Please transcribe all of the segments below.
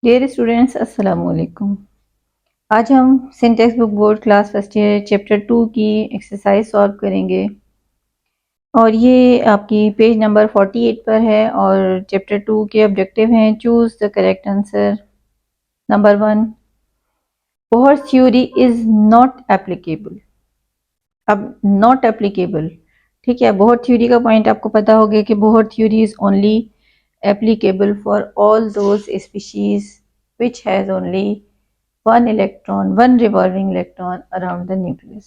Dear students अस्सलाम वालेकुम। आज हम Syntax book board class first year chapter 2 की एक्सरसाइज सॉल्व करेंगे और ये आपकी पेज नंबर 48 पर है और चैप्टर 2 के ऑब्जेक्टिव हैं choose the correct answer. Number 1, Bohr theory is not applicable. अब नॉट एप्लीकेबल, ठीक है, बोहर थ्योरी का पॉइंट आपको पता होगा कि Bohr theory is only applicable for all those species which has only one revolving electron around the nucleus।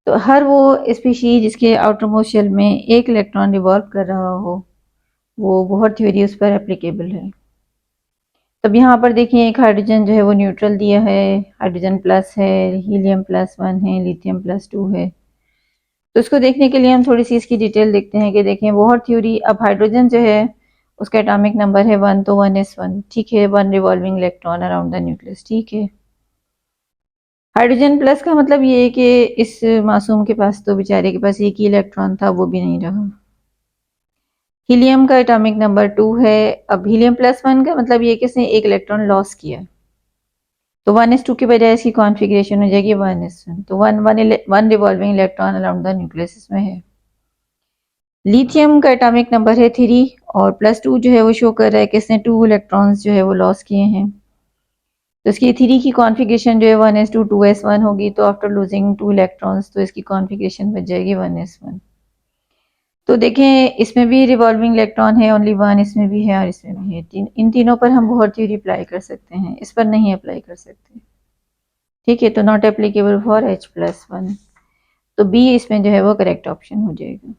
तो हर वो स्पीशीज जिसके आउटर मोस्ट शेल में एक इलेक्ट्रॉन रिवॉल्व कर रहा हो वो बोहर थ्योरी उस पर एप्लीकेबल है। तब यहाँ पर देखिए एक हाइड्रोजन जो है वो न्यूट्रल दिया है, हाइड्रोजन प्लस है, हीलियम +1 है, लिथियम +2 है। तो इसको देखने के लिए हम थोड़ी सी इसकी डिटेल देखते हैं कि देखें बोहर थ्योरी। अब हाइड्रोजन जो है उसका एटॉमिक नंबर है 1, तो 1s1, ठीक है, 1 revolving electron around the nucleus, ठीक है। हाइड्रोजन प्लस का मतलब ये है कि इस मासूम के पास तो बेचारे के पास एक ही इलेक्ट्रॉन था, वो भी नहीं रहा। हीलियम का एटॉमिक नंबर 2 है। अब हीलियम +1 का मतलब ये कि इसने एक इलेक्ट्रॉन लॉस किया, तो 1s2 की बजाय इसकी कॉन्फ़िगरेशन हो जाएगी 1s1, तो 1 revolving electron around the nucleus इसमें है। लिथियम का एटॉमिक नंबर है 3 और +2 जो है वो शो कर रहा है कि इसने 2 इलेक्ट्रॉन्स जो है वो लॉस किए हैं। तो इसकी 3 की कॉन्फ़िगरेशन जो है 1s2 2s1 होगी, तो आफ्टर लूजिंग 2 इलेक्ट्रॉन्स तो इसकी कॉन्फ़िगरेशन बच जाएगी 1s1। तो देखें इसमें भी रिवॉल्विंग इलेक्ट्रॉन है ओनली 1, इसमें भी है और इसमें भी है। इन तीनों पर हम बोहर थ्योरी अप्लाई कर सकते हैं, इस पर नहीं अप्लाई कर सकते, ठीक है। तो नॉट एप्लीकेबल फॉर H+1, तो बी इसमें जो है वो करेक्ट ऑप्शन हो जाएगा।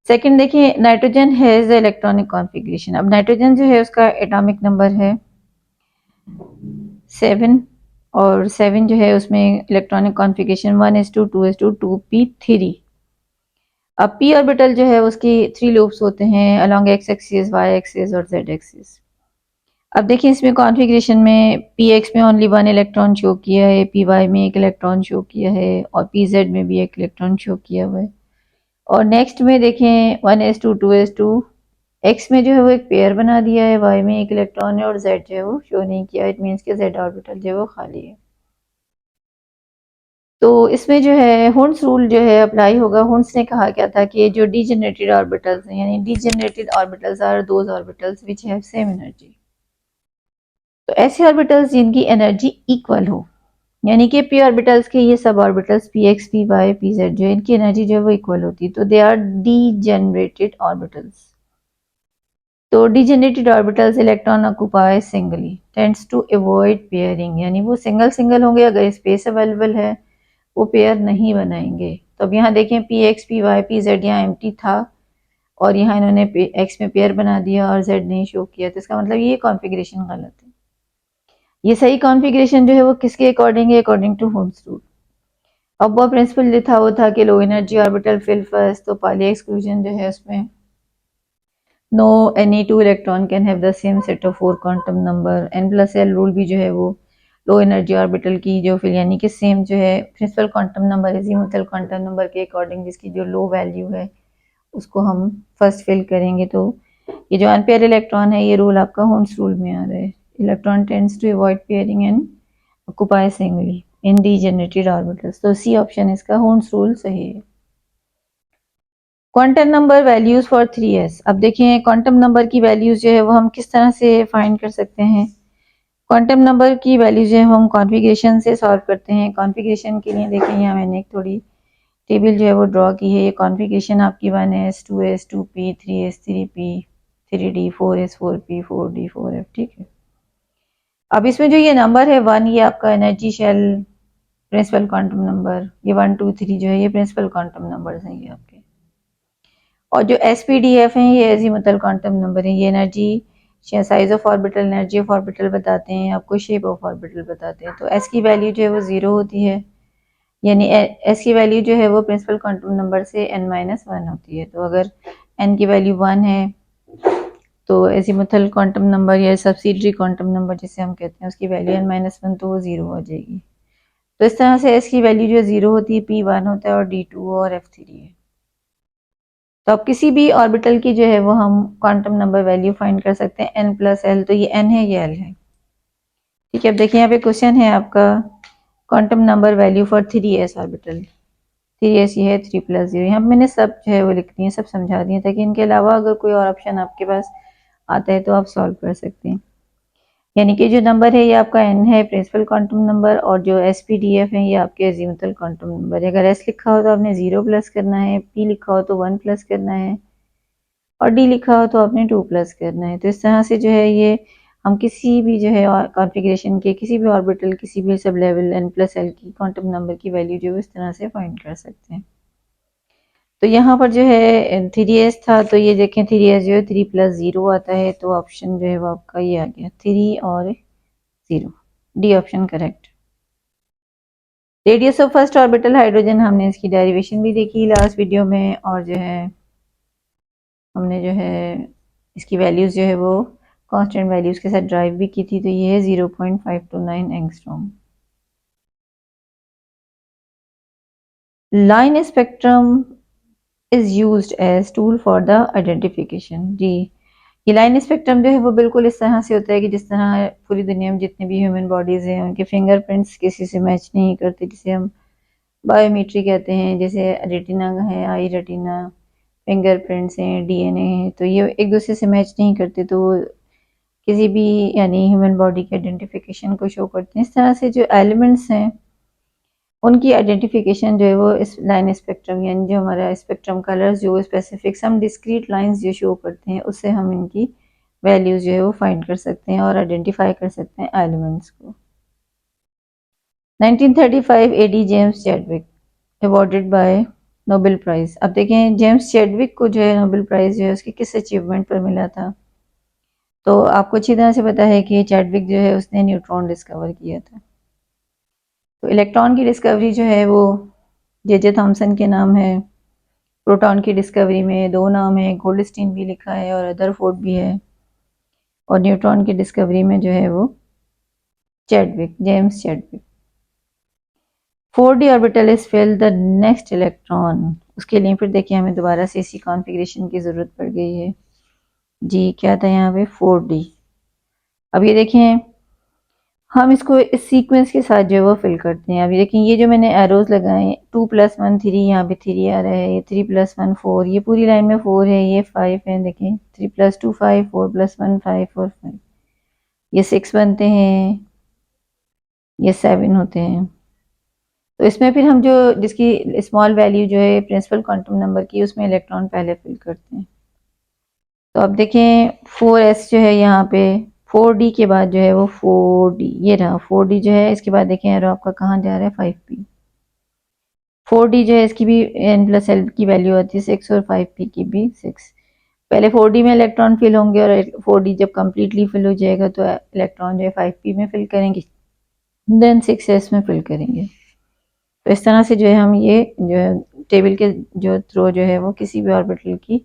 सेकंड देखिए, nitrogen has the electronic configuration. अब नाइट्रोजन जो है उसका एटॉमिक नंबर है 7 और 7 जो है उसमें electronic configuration 1s2 2s2 2p3। अब p ऑर्बिटल जो है उसकी 3 लूप्स होते हैं along x axis, y axis और z एक्सिस। अब देखिए इसमें कॉन्फ़िगरेशन में px में ओनली 1 इलेक्ट्रॉन शो किया है, py में 1 इलेक्ट्रॉन शो किया है और pz में भी 1 इलेक्ट्रॉन शो किया हुआ है। और नेक्स्ट में देखें 1s2 2s2, x में जो है वो एक पेयर बना दिया है, y में 1 इलेक्ट्रॉन है और z जो है वो शो नहीं किया। इट मीन्स कि z ऑर्बिटल जो है वो खाली है। तो इसमें जो है हुंस रूल जो है अप्लाई होगा। हुंस ने कहा क्या था कि जो डीजेनरेटेड ऑर्बिटल्स हैं, यानी degenerated orbitals are those orbitals which have same energy. तो ऐसे ऑर्बिटल्स जिनकी एनर्जी इक्वल हो, यानी कि पी ऑर्बिटल्स के ये सब orbitals P X P Y P Z जो इनकी एनर्जी जो है वो इक्वल होती है, तो दे आर डीजेनरेटेड ऑर्बिटल्स। तो degenerated orbitals electron occupy singly tends to avoid pairing, यानी वो सिंगल सिंगल होंगे, अगर स्पेस अवेलेबल है वो पेयर नहीं बनाएंगे। तो अब यहाँ देखें P X P Y P Z यहाँ एम्प्टी था और यहाँ इन्होंने एक्स में पेयर बना दिया और जेड नहीं शो किया, तो इसका मतलब ये कॉन्फ़िगरेशन गलत है। ये सही कॉन्फ़िगरेशन जो है वो किसके अकॉर्डिंग है? According to Hund's rule. अब वो प्रिंसिपल जो था वो था कि low energy orbital fill first, तो पाली एक्सक्लूजन जो है उसमें no any two electron can have the same set of 4 quantum number. n+l rule भी जो है वो लो एनर्जी ऑर्बिटल की जो फिर यानी कि सेम जो है principal quantum number azimuthal quantum number के अकॉर्डिंग जिसकी जो लो वैल्यू है उसको हम फर्स्ट फिल करेंगे। तो ये जो अनपेयर इलेक्ट्रॉन है ये रूल आपका हुंस रूल में आ रहा है। Electron tends to avoid pairing and occupy singly in degenerated orbitals, तो सी ऑप्शन इसका हुंस रूल सही है। Quantum number values for 3s। अब देखें क्वांटम नंबर की वैल्यूज जो है वो हम किस तरह से फाइंड कर सकते हैं। क्वांटम नंबर की वैल्यूज जो है हम कॉन्फ़िगरेशन से सॉल्व करते हैं। कॉन्फ़िगरेशन के लिए देखें यहाँ मैंने एक थोड़ी टेबल जो है वो ड्रॉ की है। ये कॉन्फ़िगरेशन आपकी 1s 2s 2p 3s 3p 3d 4s 4p 4d 4f, ठीक है। अब इसमें जो ये नंबर है 1, ये आपका energy shell principal quantum number, ये 1 2 3 जो है ये प्रिंसिपल क्वांटम नंबर हैं ये आपके। और जो SPDF हैं ये अजीमुथल क्वांटम नंबर है, ये energy size of orbital, energy of orbital बताते हैं, आपको शेप ऑफ ऑर्बिटल बताते हैं। तो S की वैल्यू जो है वो 0 होती है, यानी S की वैल्यू जो है वो प्रिंसिपल क्वांटम नंबर से n-1 होती है। तो अगर n की वैल्यू 1 है तो अजीमुथल क्वांटम नंबर या सब्सिडरी क्वांटम नंबर जिसे हम कहते हैं उसकी वैल्यू n-1 तो वो 0 हो जाएगी। तो इस तरह से S की वैल्यू जो 0 होती है, P 1 होता है और D 2 और F 3 है। तो अब किसी भी ऑर्बिटल की जो है वो हम क्वांटम नंबर वैल्यू फाइंड कर सकते हैं n प्लस एल, तो ये n है, ये l है। ठीक है, अब देखिए यहाँ पे क्वेश्चन है आपका quantum number value for 3s orbital. 3s ये है 3+0। यहाँ पे मैंने सब जो है वो लिख दिए, सब समझा दिए, ताकि इनके अलावा अगर कोई और ऑप्शन आपके पास आता है तो आप सॉल्व कर सकते हैं। यानी कि जो नंबर है ये आपका n है, प्रिंसिपल क्वांटम नंबर, और जो SPDF है ये आपके अजीमुथल क्वांटम नंबर है। अगर s लिखा हो तो आपने 0 प्लस करना है, p लिखा हो तो 1 प्लस करना है, और d लिखा हो तो आपने 2 प्लस करना है। तो इस तरह से जो है ये हम किसी भी जो है कॉन्फ़िगरेशन के किसी भी ऑर्बिटल, किसी भी sub level n plus L की क्वांटम नंबर की वैल्यू जो है इस तरह से फाइंड कर सकते हैं। तो यहाँ पर जो है 3s था, तो ये देखें 3s जो है 3+0 आता है, तो ऑप्शन जो है वो आपका ये आ गया 3 और 0, D option correct. Radius of first orbital hydrogen, हमने इसकी डेरिवेशन भी देखी लास्ट वीडियो में, और जो है हमने जो है इसकी वैल्यूज जो है वो कांस्टेंट वैल्यूज के साथ ड्राइव भी की थी। तो ये है 0.529 angstrom. Line spectrum is used as tool for the identification. जी, ये लाइन स्पेक्ट्रम जो है वो बिल्कुल इस तरह से होता है कि जिस तरह पूरी दुनिया में जितने भी ह्यूमन बॉडीज़ हैं उनके फिंगरप्रिंट्स किसी से मैच नहीं करते, जिसे हम बायोमेट्री कहते हैं। जैसे रेटिना है, आई रेटिना, फिंगरप्रिंट्स हैं, डीएनए है, तो ये एक दूसरे से मैच नहीं करते, तो वो किसी भी यानी ह्यूमन बॉडी के आइडेंटिफिकेशन को शो करते हैं। इस तरह से जो एलिमेंट्स हैं उनकी आइडेंटिफिकेशन जो है वो इस लाइन स्पेक्ट्रम, यानी जो हमारा स्पेक्ट्रम कलर्स जो स्पेसिफिक सम डिस्क्रीट लाइंस जो शो करते हैं, उससे हम इनकी वैल्यूज जो है वो फाइंड कर सकते हैं और आइडेंटिफाई कर सकते हैं एलिमेंट्स को। 1935 AD James Chadwick awarded by Nobel prize. अब देखें जेम्स चैडविक को जो है नोबेल प्राइज जो है उसकी किस अचीवमेंट पर मिला था। तो आपको अच्छी तरह से पता है कि चैडविक जो है उसने न्यूट्रॉन डिस्कवर किया था। तो इलेक्ट्रॉन की डिस्कवरी जो है वो जे थॉमसन के नाम है। प्रोटॉन की डिस्कवरी में दो नाम है, गोल्डस्टीन भी लिखा है और रदरफोर्ड भी है। और न्यूट्रॉन की डिस्कवरी में जो है वो Chadwick, James Chadwick. 4d orbital is fill the next electron. उसके लिए फिर देखिए हमें दोबारा से इसी कॉन्फ़िगरेशन की ज़रूरत पड़ गई है। जी, क्या था यहाँ पे 4d। अब ये देखें हम इसको इस सीक्वेंस के साथ जो है वो फिल करते हैं। अभी देखें ये जो मैंने एरोज लगाए, 2+1 3, यहाँ पे 3 आ रहा है, ये 3+1 4, ये पूरी लाइन में 4 है, ये 5 है। देखें 3+2 5, 4+1 5 और 5, ये 6 बनते हैं, ये 7 होते हैं। तो इसमें फिर हम जो जिसकी स्मॉल वैल्यू जो है प्रिंसिपल क्वांटम नंबर की, उसमें इलेक्ट्रॉन पहले फिल करते हैं। तो अब देखें 4s जो है यहाँ पे 4d के बाद जो है वो 4d, ये रहा 4d जो है, इसके बाद देखें एरो आपका कहाँ जा रहा है 5p। 4d जो है इसकी भी n+l की वैल्यू आती है 6 और 5p की भी 6। पहले 4d में इलेक्ट्रॉन फिल होंगे और 4d जब कम्प्लीटली फिल हो जाएगा तो इलेक्ट्रॉन जो है 5p में फिल करेंगे, देन 6s में फिल करेंगे। तो इस तरह से जो है हम ये जो है टेबल के जो थ्रू जो है वो किसी भी ऑर्बिटल की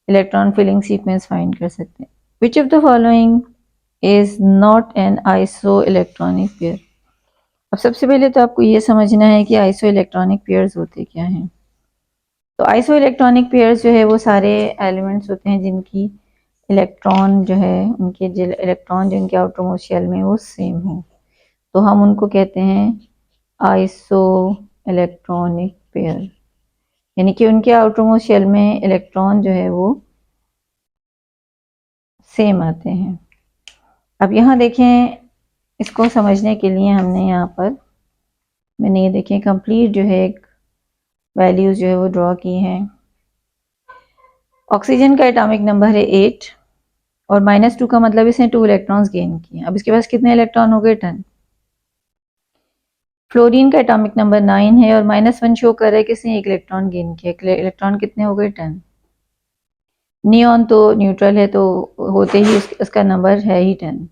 इलेक्ट्रॉन फिलिंग सीक्वेंस फाइंड कर सकते हैं। Which of the following is not an iso electronic pair. अब सबसे पहले तो आपको ये समझना है कि आइसो इलेक्ट्रॉनिक पेयर्स होते क्या हैं। तो आइसो इलेक्ट्रॉनिक पेयर्स जो है वो सारे एलिमेंट्स होते हैं जिनकी इलेक्ट्रॉन जो है उनके इलेक्ट्रॉन जो उनके आउटर मोस्ट शेल में वो सेम हो, तो हम उनको कहते हैं आइसो इलेक्ट्रॉनिक पेयर, यानी कि उनके आउटर मोस्ट शेल में इलेक्ट्रॉन जो है वो सेम आते हैं। अब यहाँ देखें, इसको समझने के लिए हमने यहाँ पर मैंने ये देखें कंप्लीट जो है एक वैल्यूज जो है वो ड्रॉ की हैं। ऑक्सीजन का एटॉमिक नंबर है 8 और -2 का मतलब इसने 2 इलेक्ट्रॉन्स गेन किए। अब इसके पास कितने इलेक्ट्रॉन हो गए 10। फ्लोरीन का एटॉमिक नंबर 9 है और -1 शो कर रहा है कि इसने 1 इलेक्ट्रॉन गेन किया। इलेक्ट्रॉन कितने हो गए 10। नियॉन तो न्यूट्रल है, तो होते ही उसका नंबर है ही 10।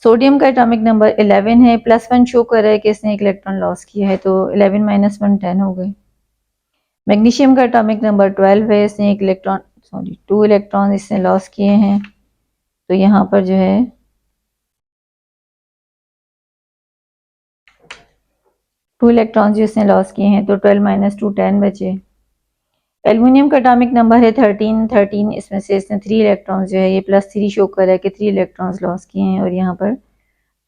सोडियम का एटॉमिक नंबर 11 है, +1 शो कर रहा है कि इसने 1 इलेक्ट्रॉन लॉस किया है, तो 11 - 1 10 हो गए। मैग्नीशियम का एटॉमिक नंबर 12 है, इसने 2 इलेक्ट्रॉन इसने लॉस किए हैं, तो यहाँ पर जो है 2 इलेक्ट्रॉन जो इसने लॉस किए हैं, तो 12 - 2 10 बचे। एल्युमिनियम का एटॉमिक नंबर है 13, इसमें से इसने 3 इलेक्ट्रॉन्स जो है ये +3 शो कर रहा है कि 3 इलेक्ट्रॉन्स लॉस किए हैं, और यहाँ पर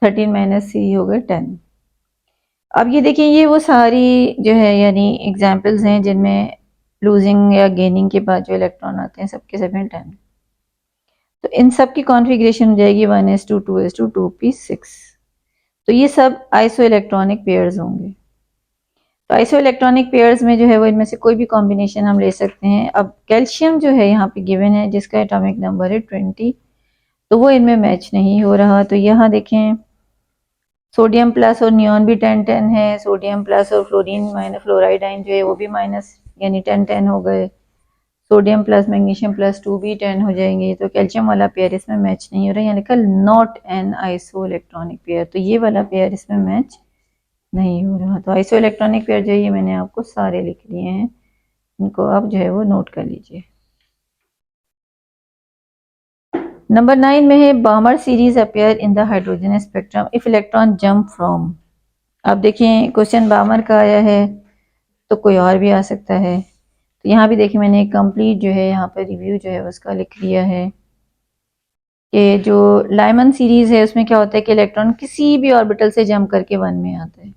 13 - 3 हो गए 10। अब ये देखें, ये वो सारी जो है यानी एग्जाम्पल्स हैं जिनमें लूजिंग या गेनिंग के बाद जो इलेक्ट्रॉन आते हैं सबके सब हैं 10। तो इन सब की कॉन्फ़िगरेशन हो जाएगी 1s2 2s2 2p6। तो ये सब आइसो इलेक्ट्रॉनिक पेयर्स होंगे। तो आइसो इलेक्ट्रॉनिक पेयर्स में जो है वो इनमें से कोई भी कॉम्बिनेशन हम ले सकते हैं। अब कैल्शियम जो है यहाँ पे गिवन है जिसका एटॉमिक नंबर है 20, तो वो इनमें मैच नहीं हो रहा। तो यहाँ देखें, सोडियम प्लस और नियॉन भी 10-10 है, सोडियम प्लस और फ्लोरीन माइनस फ्लोराइड आइन जो है वो भी माइनस यानी 10-10 हो गए, सोडियम प्लस मैग्नीशियम प्लस 2 भी 10 हो जाएंगे। तो कैल्शियम वाला पेयर इसमें मैच नहीं हो रहा है, यहाँ लिखा not an iso electronic pair, तो ये वाला पेयर इसमें मैच नहीं हो रहा। तो आइसो इलेक्ट्रॉनिक पेयर जो है ये मैंने आपको सारे लिख लिए हैं, इनको आप जो है वो नोट कर लीजिए। नंबर 9 में है बामर series appear in the hydrogen spectrum if electron jump from. अब देखिए क्वेश्चन बामर का आया है तो कोई और भी आ सकता है। तो यहाँ भी देखिए मैंने कंप्लीट जो है यहाँ पर रिव्यू जो है उसका लिख लिया है कि जो लाइमन सीरीज है उसमें क्या होता है कि इलेक्ट्रॉन किसी भी ऑर्बिटल से जंप करके 1 में आता है।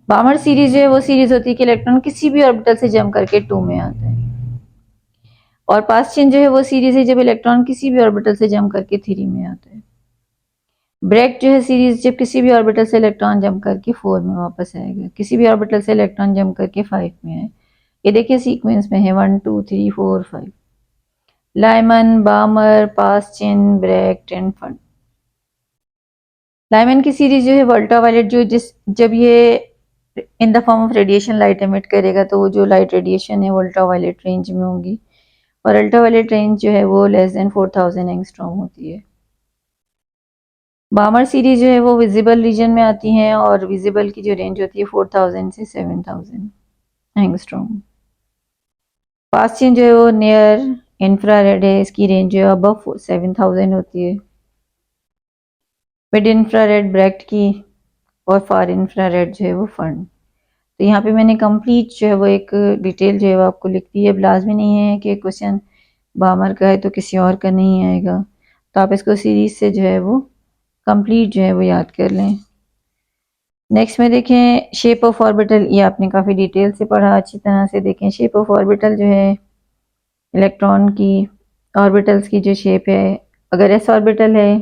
बामर सीरीज जो है वो सीरीज होती है कि इलेक्ट्रॉन किसी भी ऑर्बिटल से जंप करके 2 में आता है। और पास चेन जो है वो सीरीज है जब इलेक्ट्रॉन किसी भी ऑर्बिटल से जंप करके 3 में आता है। ब्रेक जो है सीरीज जब किसी भी ऑर्बिटल से इलेक्ट्रॉन जंप करके 4 में वापस आएगा, किसी भी ऑर्बिटल से इलेक्ट्रॉन जंप करके 5 में आए। ये देखिए सीक्वेंस में है 1 2 3 4 5, Lyman, Balmer, Paschen, Brackett and Pfund. Lyman की सीरीज जो है अल्ट्रावायलेट जो जब ये in the form of radiation light emit करेगा तो वो जो लाइट रेडिएशन है वो अल्ट्रावायलेट रेंज में होगी, और अल्ट्रावायलेट रेंज जो है वो लेस देन 4000 एंगस्ट्रॉम होती है। बामर सीरीज जो है वो विजिबल रीजन में आती हैं और विजिबल की जो रेंज होती है 4000 से 7000 एंगस्ट्रॉम। पास चेन जो है वो नियर इंफ्रारेड है, इसकी रेंज जो है अबव 7000 होती है। मिड इंफ्रारेड ब्रैक्ट की, और फार इंफ्रारेड जो है वो फंड। तो यहाँ पे मैंने कंप्लीट जो है वो एक डिटेल जो है वो आपको लिख दी है। लाजमी नहीं है कि क्वेश्चन बामर का है तो किसी और का नहीं आएगा, तो आप इसको सीरीज से जो है वो कंप्लीट जो है वो याद कर लें। नेक्स्ट में देखें शेप ऑफ ऑर्बिटल, ये आपने काफ़ी डिटेल से पढ़ा, अच्छी तरह से देखें। शेप ऑफ ऑर्बिटल जो है इलेक्ट्रॉन की ऑर्बिटल्स की जो शेप है, अगर एस ऑर्बिटल है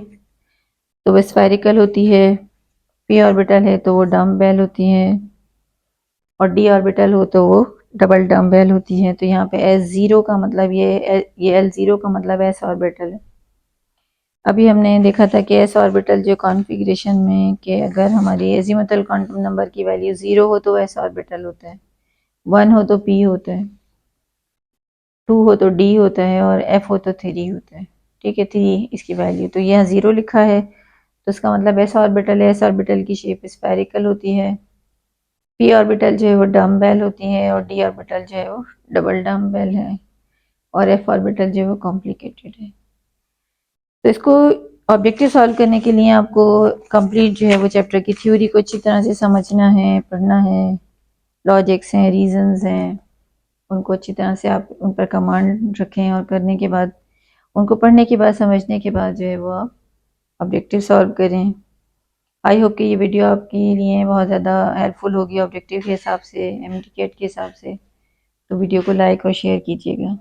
तो वो स्फेरिकल होती है, पी ऑर्बिटल है तो वो डम्ब-बेल होती है, और डी ऑर्बिटल हो तो वो डबल डम्ब-बेल होती है। तो यहाँ पे S0 का मतलब ये L0 का मतलब एस ऑर्बिटल है। अभी हमने देखा था कि एस ऑर्बिटल जो कॉन्फ़िगरेशन में कि अगर हमारी एजीमुथल क्वांटम नंबर की वैल्यू 0 हो तो एस ऑर्बिटल होता है, 1 हो तो पी होता है, 2 हो तो डी होता है, और एफ हो तो 3 होता है। ठीक है, 3 इसकी वैल्यू, तो यहाँ 0 लिखा है तो इसका मतलब एस ऑर्बिटल है। एस ऑर्बिटल की शेप स्फेरिकल होती है, पी ऑर्बिटल जो है वो डम्ब-बेल होती है, और डी ऑर्बिटल जो है वो डबल डम्ब-बेल है, और एफ ऑर्बिटल जो है वो कॉम्प्लिकेटेड है। तो इसको ऑब्जेक्टिव सॉल्व करने के लिए आपको कंप्लीट जो है वो चैप्टर की थ्योरी को अच्छी तरह से समझना है, पढ़ना है, लॉजिक्स हैं, रीजंस हैं, उनको अच्छी तरह से आप उन पर कमांड रखें, और करने के बाद उनको पढ़ने के बाद समझने के बाद जो है वो आप ऑब्जेक्टिव सॉल्व करें। आई होप कि ये वीडियो आपके लिए बहुत ज़्यादा हेल्पफुल होगी ऑब्जेक्टिव के हिसाब से, एमटीकेट के हिसाब से। तो वीडियो को लाइक और शेयर कीजिएगा।